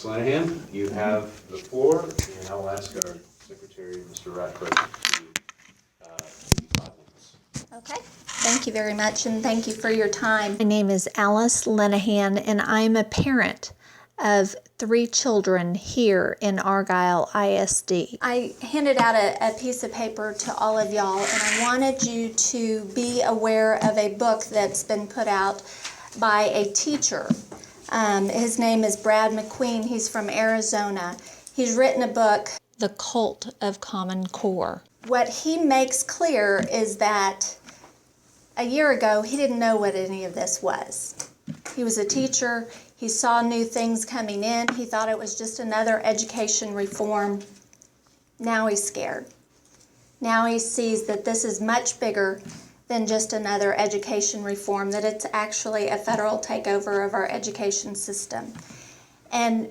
Linahan, you have the floor, and I'll ask our Secretary, Mr. Ratcliffe, to give you 5 minutes. Okay. Thank you very much, and thank you for your time. My name is Alice Linahan, and I'm a parent of 3 children here in Argyle ISD. I handed out a piece of paper to all of y'all, and I wanted you to be aware of a book that's been put out by a teacher. His name is Brad McQueen. He's from Arizona. He's written a book, The Cult of Common Core. What he makes clear is that a year ago, he didn't know what any of this was. He was a teacher. He saw new things coming in. He thought it was just another education reform. Now he's scared. Now he sees that this is much bigger than just another education reform, that it's actually a federal takeover of our education system. And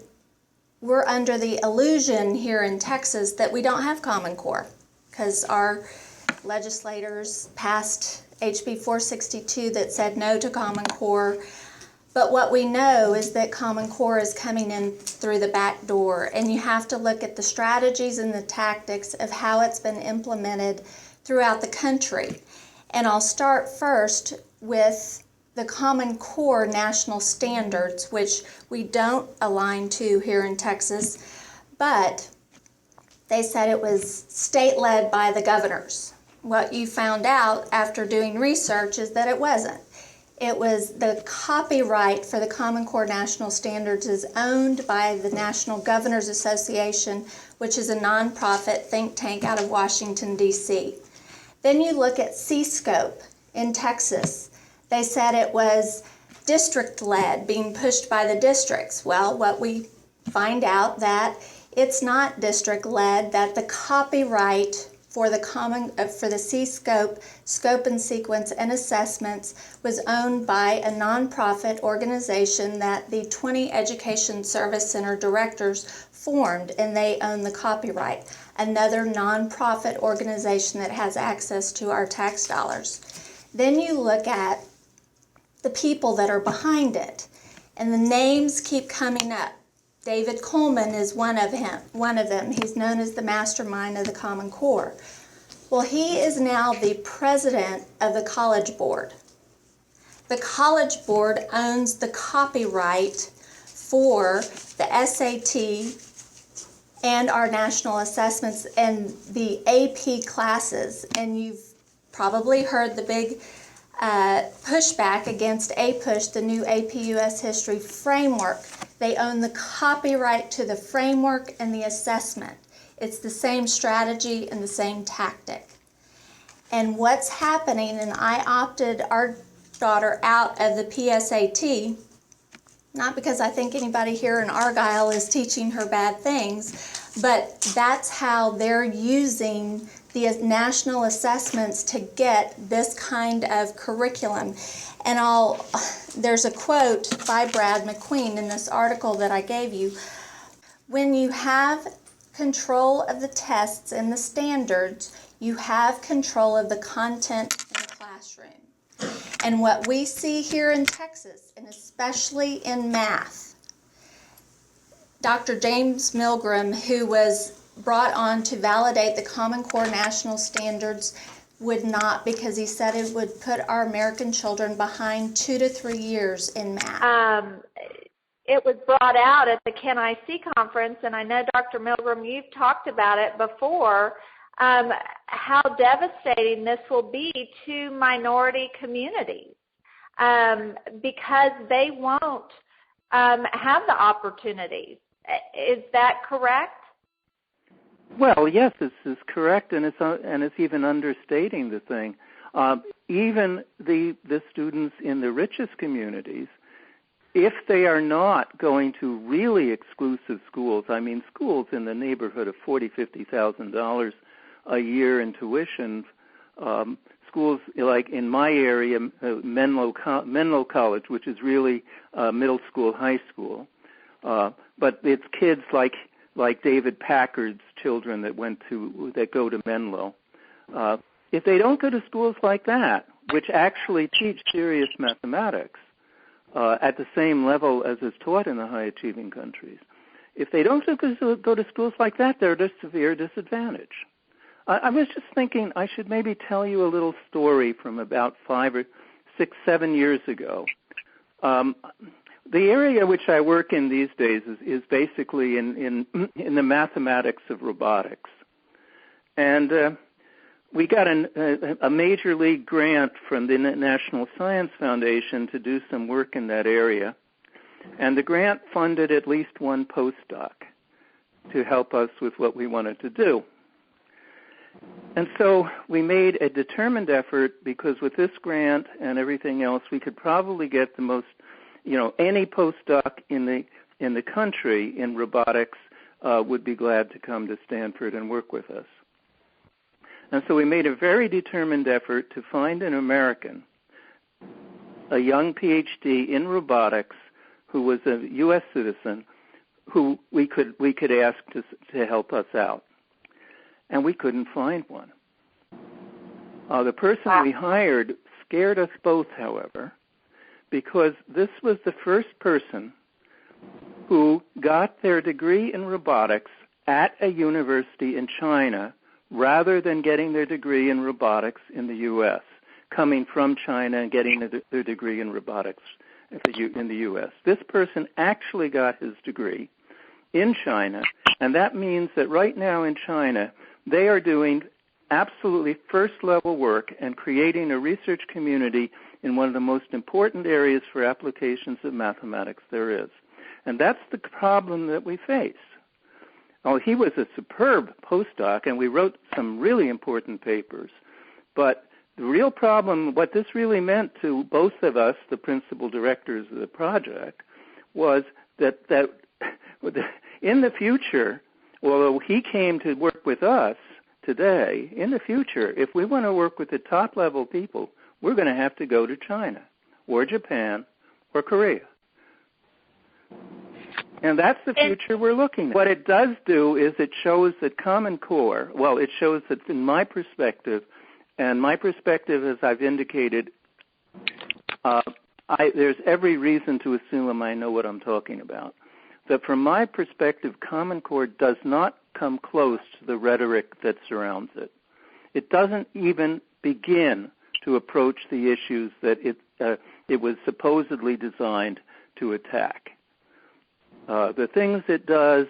we're under the illusion here in Texas that we don't have Common Core because our legislators passed HB 462 that said no to Common Core. But what we know is that Common Core is coming in through the back door, and you have to look at the strategies and the tactics of how it's been implemented throughout the country. And I'll start first with the Common Core national standards, which we don't align to here in Texas, but they said it was state-led by the governors. What you found out after doing research is that it wasn't. It was the copyright for the Common Core National Standards is owned by the National Governors Association, which is a nonprofit think tank out of Washington, D.C. Then you look at C-Scope in Texas. They said it was district-led, being pushed by the districts. Well, what we find out that it's not district-led, that the copyright for the C-Scope, scope and sequence and assessments was owned by a nonprofit organization that the 20 Education Service Center directors formed, and they own the copyright. Another nonprofit organization that has access to our tax dollars. Then you look at the people that are behind it, and the names keep coming up. David Coleman is one of them. He's known as the mastermind of the Common Core. Well, he is now the president of the College Board. The College Board owns the copyright for the SAT and our national assessments and the AP classes. And you've probably heard the big pushback against APUSH, the new AP US History framework. They own the copyright to the framework and the assessment. It's the same strategy and the same tactic. And what's happening, and I opted our daughter out of the PSAT, not because I think anybody here in Argyle is teaching her bad things, but that's how they're using the national assessments to get this kind of curriculum. And there's a quote by Brad McQueen in this article that I gave you. When you have control of the tests and the standards, you have control of the content in the classroom. And what we see here in Texas, and especially in math, Dr. James Milgram, who was brought on to validate the Common Core national standards, would not, because he said it would put our American children behind 2 to 3 years in math. It was brought out at the Can I See conference, and I know, Dr. Milgram, you've talked about it before, how devastating this will be to minority communities because they won't have the opportunities. Is that correct? Well, yes, this is correct, and it's even understating the thing. Even the students in the richest communities, if they are not going to really exclusive schools, I mean schools in the neighborhood of $40,000, $50,000 a year in tuition, schools like in my area, Menlo College, which is really middle school, high school, but it's kids like David Packard's children that go to Menlo. If they don't go to schools like that, which actually teach serious mathematics at the same level as is taught in the high-achieving countries, if they don't go to schools like that, they're at a severe disadvantage. I was just thinking I should maybe tell you a little story from about 5 or 6, 7 years ago. The area which I work in these days is basically in the mathematics of robotics. And we got a major league grant from the National Science Foundation to do some work in that area. And the grant funded at least one postdoc to help us with what we wanted to do. And so we made a determined effort, because with this grant and everything else, we could probably get the most, any postdoc in the country in robotics would be glad to come to Stanford and work with us. And so we made a very determined effort to find an American, a young PhD in robotics, who was a U.S. citizen, who we could ask to help us out. And we couldn't find one. The person we hired scared us both, however, because this was the first person who got their degree in robotics at a university in China rather than getting their degree in robotics in the U.S., coming from China and getting their degree in robotics in the U.S. This person actually got his degree in China, and that means that right now in China, they are doing absolutely first-level work and creating a research community in one of the most important areas for applications of mathematics there is. And that's the problem that we face. Oh, he was a superb postdoc, and we wrote some really important papers. But the real problem, what this really meant to both of us, the principal directors of the project, was that in the future, although he came to work with us today, in the future, if we want to work with the top-level people, we're going to have to go to China or Japan or Korea. And that's the future we're looking at. What it does do is it shows that Common Core, it shows that in my perspective, and my perspective, as I've indicated, there's every reason to assume I know what I'm talking about. That from my perspective, Common Core does not come close to the rhetoric that surrounds it. It doesn't even begin to approach the issues that it was supposedly designed to attack. The things it does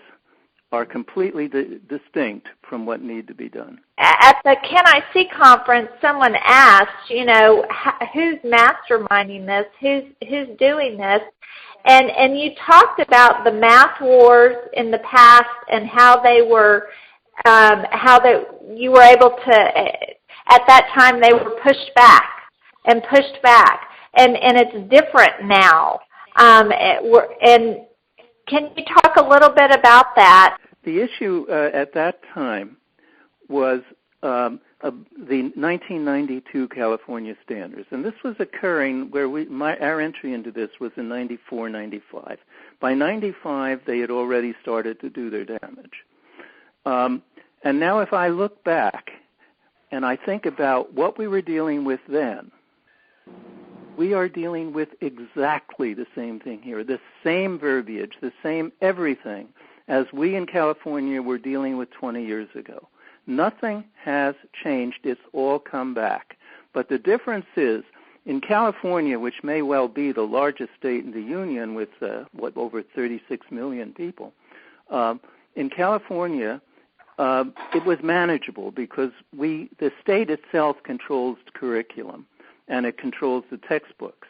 are completely distinct from what need to be done. At the Can I See conference, someone asked, who's masterminding this? Who's doing this? And you talked about the math wars in the past and how they were, you were able to, at that time they were pushed back, and it's different now. And can you talk a little bit about that? The issue at that time was the 1992 California standards, and this was occurring where our entry into this was in 94, 95. By 95, they had already started to do their damage. And now if I look back and I think about what we were dealing with then, we are dealing with exactly the same thing here, the same verbiage, the same everything as we in California were dealing with 20 years ago. Nothing has changed. It's all come back. But the difference is, in California, which may well be the largest state in the union with, over 36 million people, in California, it was manageable because the state itself controls curriculum and it controls the textbooks.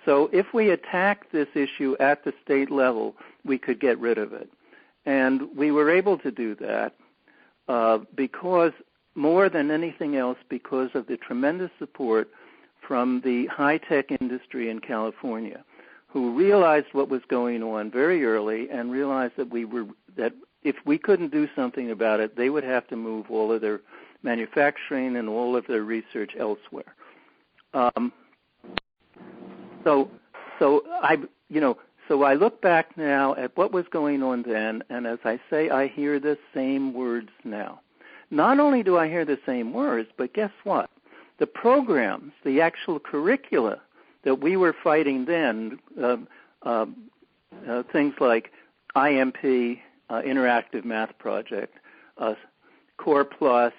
So if we attack this issue at the state level, we could get rid of it. And we were able to do that because, more than anything else, because of the tremendous support from the high-tech industry in California, who realized what was going on very early and realized that if we couldn't do something about it, they would have to move all of their manufacturing and all of their research elsewhere. So I look back now at what was going on then, and as I say, I hear the same words now. Not only do I hear the same words, but guess what? The programs, the actual curricula that we were fighting then, things like IMP, interactive math project, Core Plus,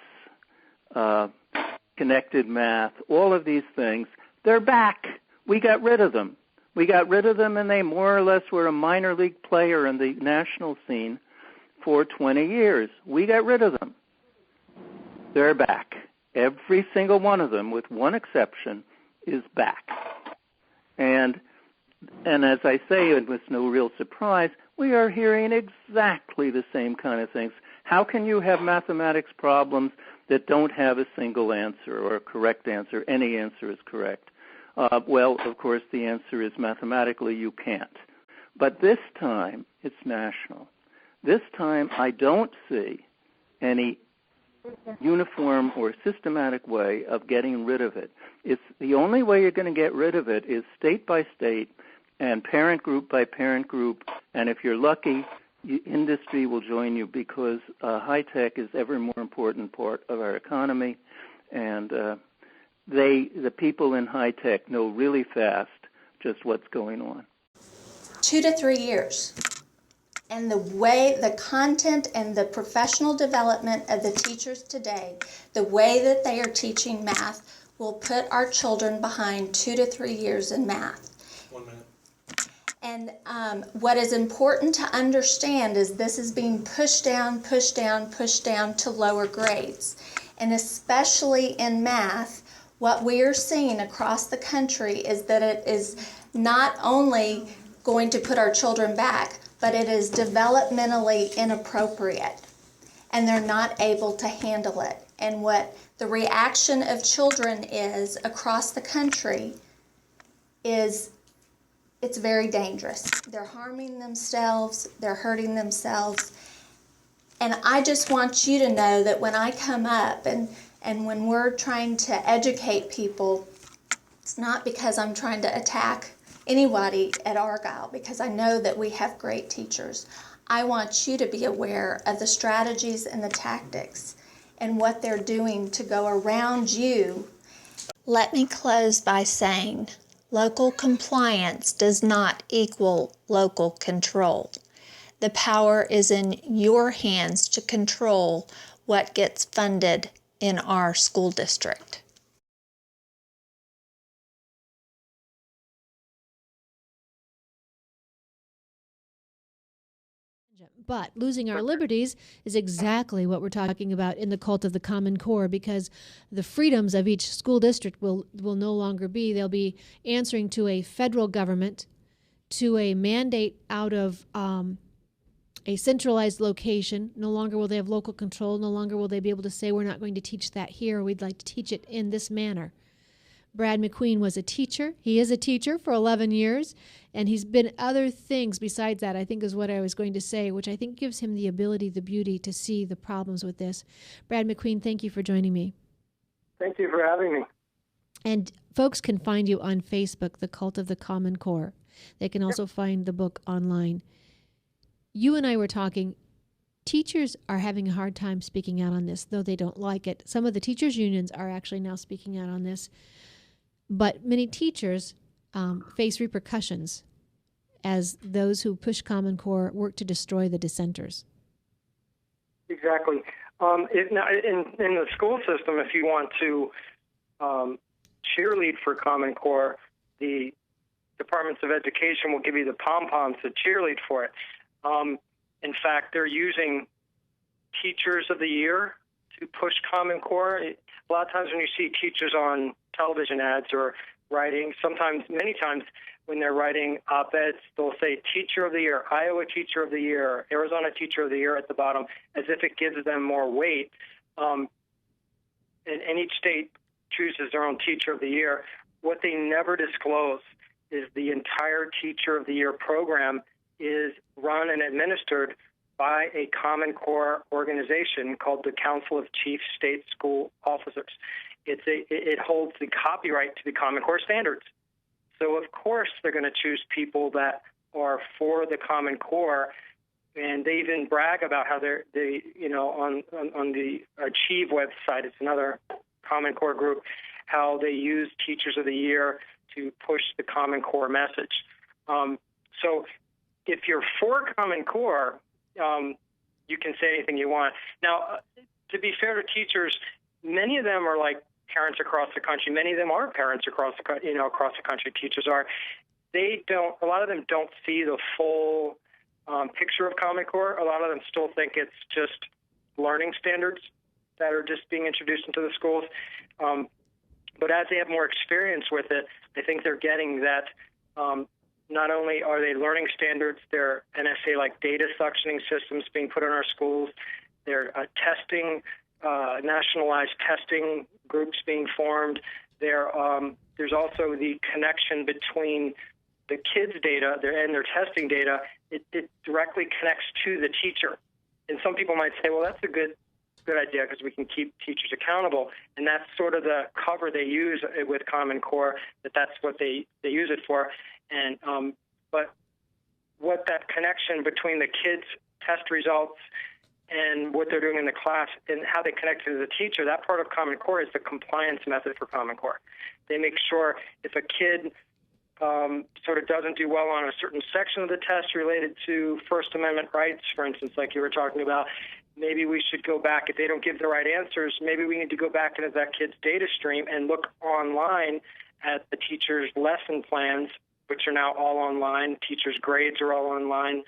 Connected Math, all of these things, they're back. We got rid of them. And they more or less were a minor league player in the national scene for 20 years. We got rid of them. They're back. Every single one of them, with one exception, is back. And as I say, and with no real surprise, we are hearing exactly the same kind of things. How can you have mathematics problems that don't have a single answer or a correct answer? Any answer is correct. Well, of course, the answer is mathematically you can't. But this time, it's national. This time, I don't see any uniform or systematic way of getting rid of it. It's the only way you're going to get rid of it is state by state and parent group by parent group. And if you're lucky, industry will join you, because high tech is ever more important part of our economy, and the people in high tech know really fast just what's going on. 2 to 3 years. And the way the content and the professional development of the teachers today, the way that they are teaching math, will put our children behind 2 to 3 years in math. 1 minute. And what is important to understand is this is being pushed down to lower grades. And especially in math, what we are seeing across the country is that it is not only going to put our children back, but it is developmentally inappropriate. And they're not able to handle it. And what the reaction of children is across the country is it's very dangerous. They're harming themselves, they're hurting themselves. And I just want you to know that when I come up and when we're trying to educate people, it's not because I'm trying to attack anybody at Argyle, because I know that we have great teachers. I want you to be aware of the strategies and the tactics and what they're doing to go around you. Let me close by saying, local compliance does not equal local control. The power is in your hands to control what gets funded in our school district. But losing our liberties is exactly what we're talking about in the cult of the Common Core, because the freedoms of each school district will no longer be. They'll be answering to a federal government, to a mandate out of a centralized location. No longer will they have local control. No longer will they be able to say, we're not going to teach that here. We'd like to teach it in this manner. Brad McQueen was a teacher. He is a teacher for 11 years, and he's been other things besides that, I think is what I was going to say, which I think gives him the ability, the beauty to see the problems with this. Brad McQueen, thank you for joining me. Thank you for having me. And folks can find you on Facebook, The Cult of the Common Core. They can also find the book online. You and I were talking. Teachers are having a hard time speaking out on this, though they don't like it. Some of the teachers' unions are actually now speaking out on this. But many teachers face repercussions as those who push Common Core work to destroy the dissenters. Exactly. In the school system, if you want to cheerlead for Common Core, the departments of education will give you the pom-poms to cheerlead for it. In fact, they're using Teachers of the Year to push Common Core. A lot of times when you see teachers on television ads or writing, many times when they're writing op-eds, they'll say Teacher of the Year, Iowa Teacher of the Year, Arizona Teacher of the Year at the bottom, as if it gives them more weight. And each state chooses their own Teacher of the Year. What they never disclose is the entire Teacher of the Year program is run and administered by a Common Core organization called the Council of Chief State School Officers. It holds the copyright to the Common Core standards. So, of course, they're going to choose people that are for the Common Core, and they even brag about how on the Achieve website, it's another Common Core group, how they use Teachers of the Year to push the Common Core message. So if you're for Common Core, you can say anything you want. Now, to be fair to teachers, many of them are like parents across the country. Many of them are parents across the country. Teachers are. A lot of them don't see the full picture of Common Core. A lot of them still think it's just learning standards that are just being introduced into the schools. But as they have more experience with it, I think they're getting that not only are they learning standards, there are NSA-like data suctioning systems being put in our schools. There are testing, nationalized testing groups being formed. There's also the connection between the kids' data and their testing data. It directly connects to the teacher. And some people might say, well, that's a good idea because we can keep teachers accountable. And that's sort of the cover they use with Common Core, that's what they use it for. And but what that connection between the kids' test results and what they're doing in the class and how they connect to the teacher, that part of Common Core is the compliance method for Common Core. They make sure if a kid sort of doesn't do well on a certain section of the test related to First Amendment rights, for instance, like you were talking about, maybe we should go back. If they don't give the right answers, maybe we need to go back into that kid's data stream and look online at the teacher's lesson plans, which are now all online. Teachers' grades are all online.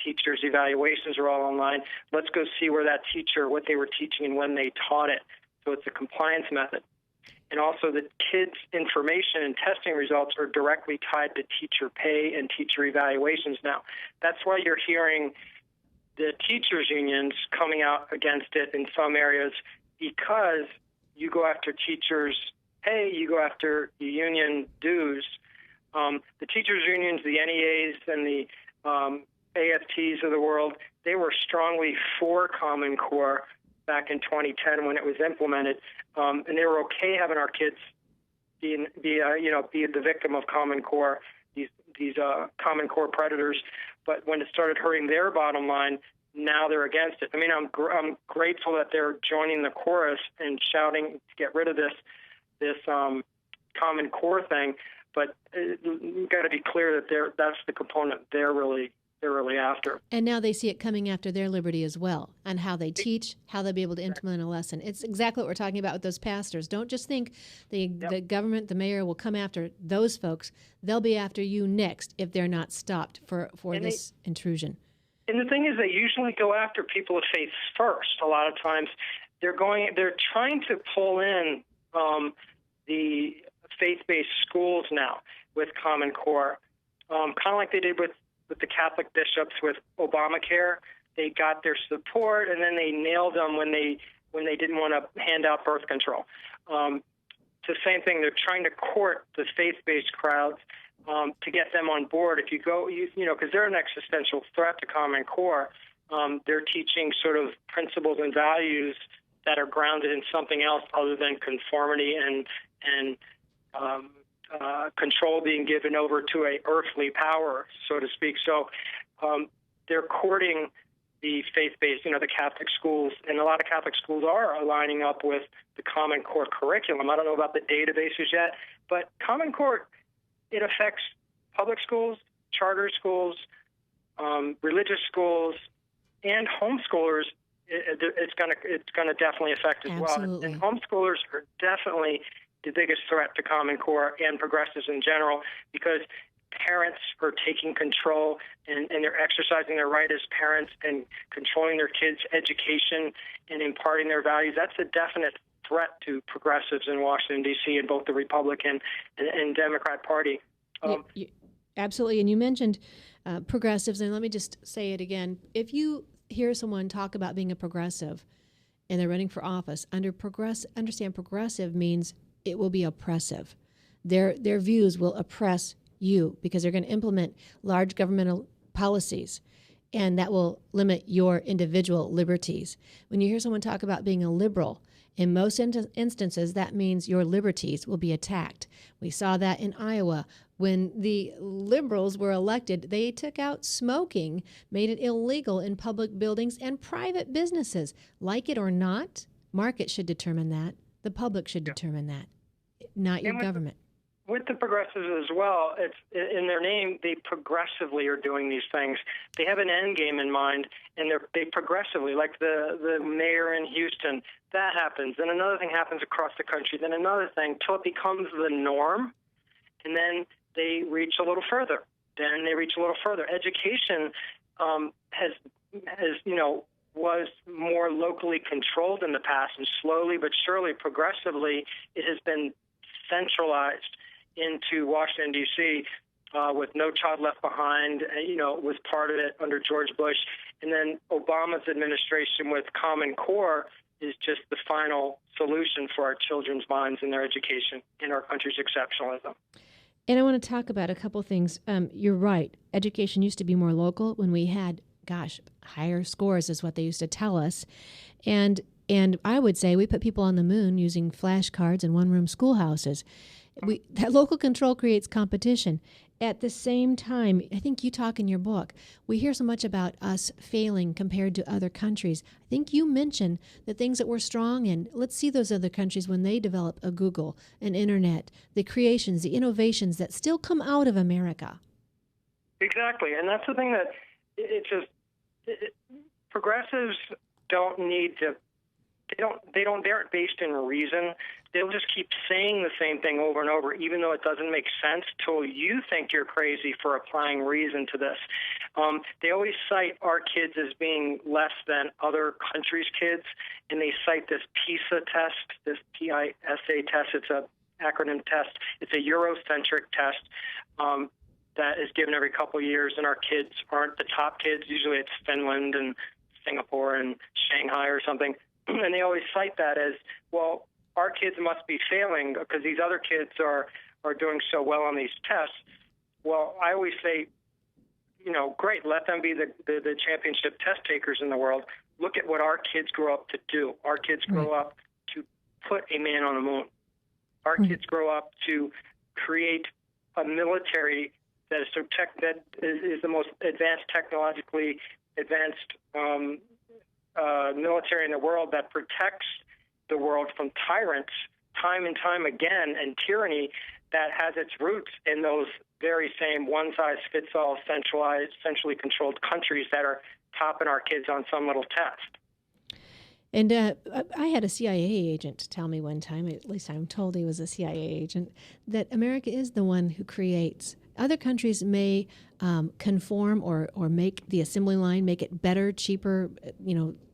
Teachers' evaluations are all online. Let's go see where that teacher, what they were teaching and when they taught it. So it's a compliance method. And also the kids' information and testing results are directly tied to teacher pay and teacher evaluations now. That's why you're hearing the teachers' unions coming out against it in some areas, because you go after teachers' pay, you go after the union dues. The teachers' unions, the NEAs and the AFTs of the world, they were strongly for Common Core back in 2010 when it was implemented, and they were okay having our kids be the victim of Common Core, these Common Core predators. But when it started hurting their bottom line, now they're against it. I mean, I'm grateful that they're joining the chorus and shouting to get rid of this Common Core thing. But you've got to be clear that that's the component they're really after. And now they see it coming after their liberty as well, on how they teach, how they'll be able to implement a lesson. It's exactly what we're talking about with those pastors. Don't just think the government, the mayor will come after those folks. They'll be after you next if they're not stopped for this intrusion. And the thing is, they usually go after people of faith first. A lot of times they're trying to pull in the faith-based schools now with Common Core, kind of like they did with the Catholic bishops with Obamacare. They got their support, and then they nailed them when they didn't want to hand out birth control. It's the same thing. They're trying to court the faith-based crowds to get them on board. If you go, because they're an existential threat to Common Core. They're teaching sort of principles and values that are grounded in something else other than conformity and control being given over to a earthly power, so to speak. So they're courting the faith-based, the Catholic schools, and a lot of Catholic schools are aligning up with the Common Core curriculum. I don't know about the databases yet, but Common Core, it affects public schools, charter schools, religious schools, and homeschoolers. It's going to definitely affect as Absolutely. Well. And homeschoolers are definitely the biggest threat to Common Core and progressives in general, because parents are taking control and they're exercising their right as parents and controlling their kids' education and imparting their values. That's a definite threat to progressives in Washington, D.C., in both the Republican and Democrat Party. Absolutely. And you mentioned progressives, and let me just say it again. If you hear someone talk about being a progressive and they're running for office, understand progressive means it will be oppressive. Their views will oppress you because they're going to implement large governmental policies, and that will limit your individual liberties. When you hear someone talk about being a liberal, in most instances, that means your liberties will be attacked. We saw that in Iowa. When the liberals were elected, they took out smoking, made it illegal in public buildings and private businesses. Like it or not, market should determine that. The public should determine that, not your government. with the progressives as well, it's in their name. They progressively are doing these things. They have an end game in mind, and they progressively, like the mayor in Houston. That happens, then another thing happens across the country, then another thing, till it becomes the norm, and then they reach a little further. Then they reach a little further. Education has was more locally controlled in the past, and slowly but surely, progressively, it has been centralized into Washington, D.C., with No Child Left Behind, was part of it under George Bush. And then Obama's administration with Common Core is just the final solution for our children's minds and their education in our country's exceptionalism. And I want to talk about a couple things. You're right. Education used to be more local when we had, higher scores is what they used to tell us. And I would say we put people on the moon using flashcards and one-room schoolhouses. That local control creates competition. At the same time, I think you talk in your book, we hear so much about us failing compared to other countries. I think you mention the things that we're strong in. Let's see those other countries when they develop a Google, an internet, the creations, the innovations that still come out of America. Exactly, and that's the thing that progressives don't need to. They aren't based in reason. They'll just keep saying the same thing over and over, even though it doesn't make sense till you think you're crazy for applying reason to this. They always cite our kids as being less than other countries' kids, and they cite this PISA test, this PISA test. It's an acronym test. It's a Eurocentric test that is given every couple of years, and our kids aren't the top kids. Usually it's Finland and Singapore and Shanghai or something. And they always cite that as, well, our kids must be failing because these other kids are doing so well on these tests. Well, I always say, great, let them be the championship test takers in the world. Look at what our kids grow up to do. Our kids grow up to put a man on the moon. Our kids grow up to create a military that is the most advanced, technologically advanced military in the world that protects the world from tyrants time and time again, and tyranny that has its roots in those very same one-size-fits-all centrally controlled countries that are topping our kids on some little test. And I had a CIA agent tell me one time, at least I'm told he was a CIA agent, that America is the one who creates. Other countries may conform or make the assembly line, make it better, cheaper,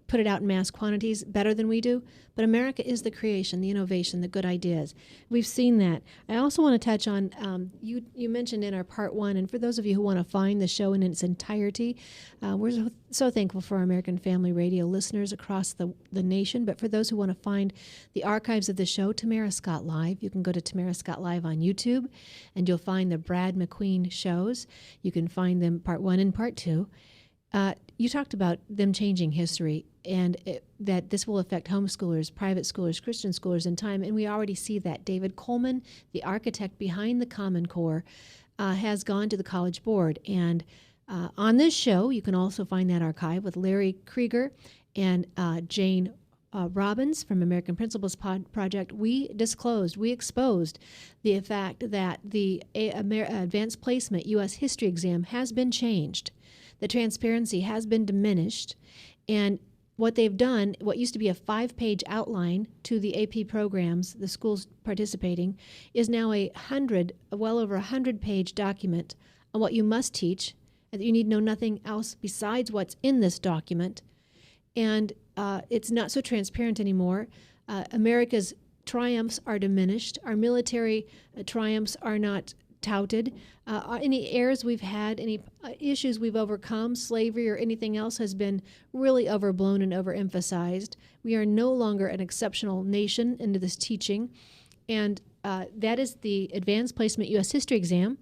put it out in mass quantities better than we do. But America is the creation, the innovation, the good ideas. We've seen that. I also want to touch on, you mentioned in our part one, and for those of you who want to find the show in its entirety, we're so thankful for our American Family Radio listeners across the nation. But for those who want to find the archives of the show, Tamara Scott Live, you can go to Tamara Scott Live on YouTube, and you'll find the Brad McQueen shows. You can find them part one and part two. You talked about them changing history and that this will affect homeschoolers, private schoolers, Christian schoolers in time, and we already see that. David Coleman, the architect behind the Common Core, has gone to the College Board. And on this show, you can also find that archive with Larry Krieger and Jane Robbins from American Principles Project. We exposed the fact that the Advanced Placement U.S. History exam has been changed. The transparency has been diminished, and what they've done, what used to be a 5-page outline to the AP programs, the schools participating, is now well over 100-page document on what you must teach, and that you need to know nothing else besides what's in this document. And it's not so transparent anymore. America's triumphs are diminished. Our military triumphs are not touted. Any errors we've had, any issues we've overcome, slavery or anything else has been really overblown and overemphasized. We are no longer an exceptional nation into this teaching. And that is the Advanced Placement U.S. History exam.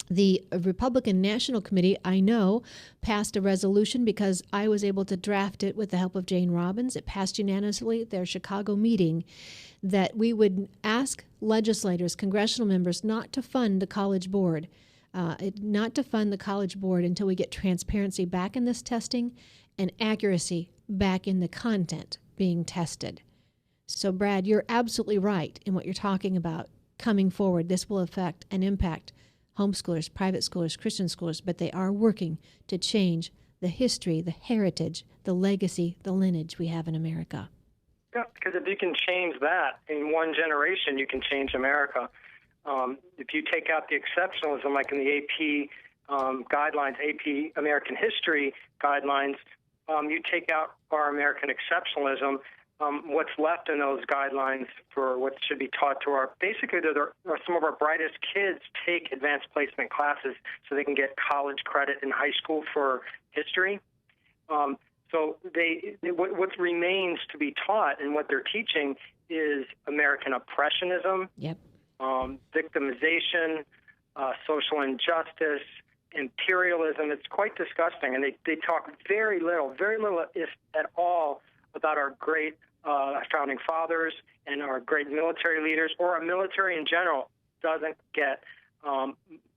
The Republican National Committee, I know, passed a resolution because I was able to draft it with the help of Jane Robbins. It passed unanimously at their Chicago meeting that we would ask legislators, congressional members, not to fund the College Board, until we get transparency back in this testing and accuracy back in the content being tested. So, Brad, you're absolutely right in what you're talking about. coming forward. This will affect and impact homeschoolers, private schoolers, Christian schools, but they are working to change the history, the heritage, the legacy, the lineage we have in America. Yeah, because if you can change that in one generation, you can change America. If you take out the exceptionalism, like in the AP guidelines, AP American History guidelines, you take out our American exceptionalism, what's left in those guidelines for what should be taught to our, basically some of our brightest kids take advanced placement classes so they can get college credit in high school for history. So what remains to be taught and what they're teaching is American oppressionism, Yep. Victimization, social injustice, imperialism. It's quite disgusting, and they talk very little, if at all, about our great founding fathers and our great military leaders, or our military in general doesn't get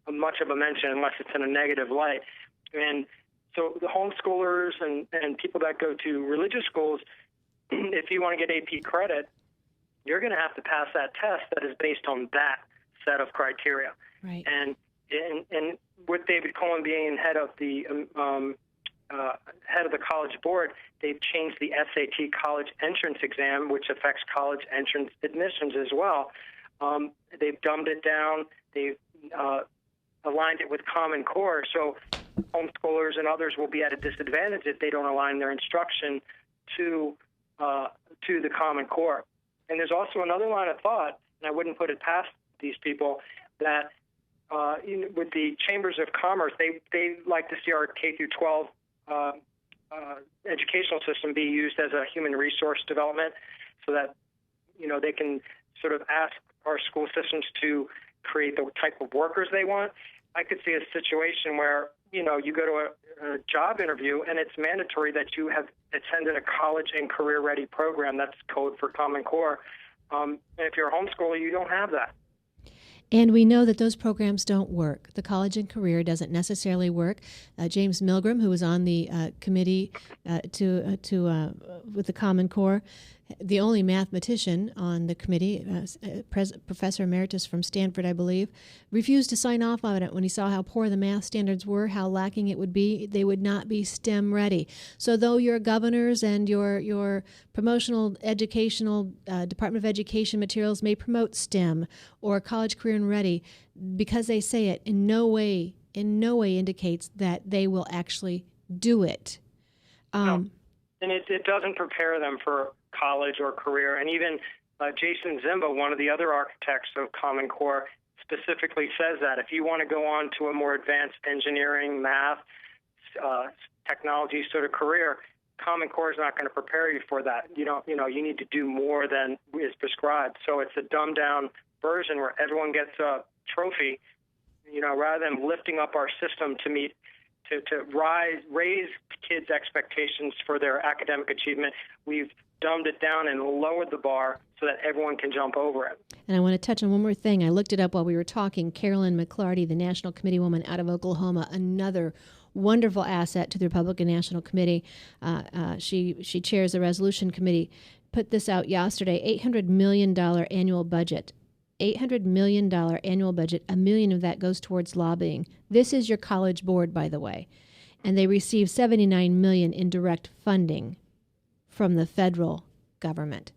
much of a mention unless it's in a negative light. And so the homeschoolers and people that go to religious schools, if you want to get AP credit, you're going to have to pass that test that is based on that set of criteria. Right. And with David Cohen being head of the College Board, they've changed the SAT college entrance exam, which affects college entrance admissions as well. They've dumbed it down. They've aligned it with Common Core. So homeschoolers and others will be at a disadvantage if they don't align their instruction to the Common Core. And there's also another line of thought, and I wouldn't put it past these people, that with the chambers of commerce, they like to see our K through 12 educational system be used as a human resource development, so that they can sort of ask our school systems to create the type of workers they want. I could see a situation where you go to a job interview and it's mandatory that you have attended a college and career ready program. That's code for Common Core. And if you're a homeschooler, you don't have that. And we know that those programs don't work. The college and career doesn't necessarily work. James Milgram, who was on the committee with the Common Core, the only mathematician on the committee, Professor Emeritus from Stanford, I believe, refused to sign off on it when he saw how poor the math standards were, how lacking it would be. They would not be STEM ready. So though your governors and your promotional educational Department of Education materials may promote STEM or college, career, and ready, because they say it, in no way indicates that they will actually do it. No. And it doesn't prepare them for college or career. And even Jason Zimba, one of the other architects of Common Core, specifically says that if you want to go on to a more advanced engineering, math, technology sort of career, Common Core is not going to prepare you for that. You need to do more than is prescribed. So it's a dumbed down version where everyone gets a trophy, rather than lifting up our system to meet to raise kids' expectations for their academic achievement. We've dumbed it down and lowered the bar so that everyone can jump over it. And I want to touch on one more thing. I looked it up while we were talking. Carolyn McClarty, the National Committee woman out of Oklahoma, another wonderful asset to the Republican National Committee. She chairs the Resolution Committee, put this out yesterday, $800 million annual budget. $800 million annual budget, $1 million of that goes towards lobbying. This is your college board, by the way. And they receive $79 million in direct funding from the federal government.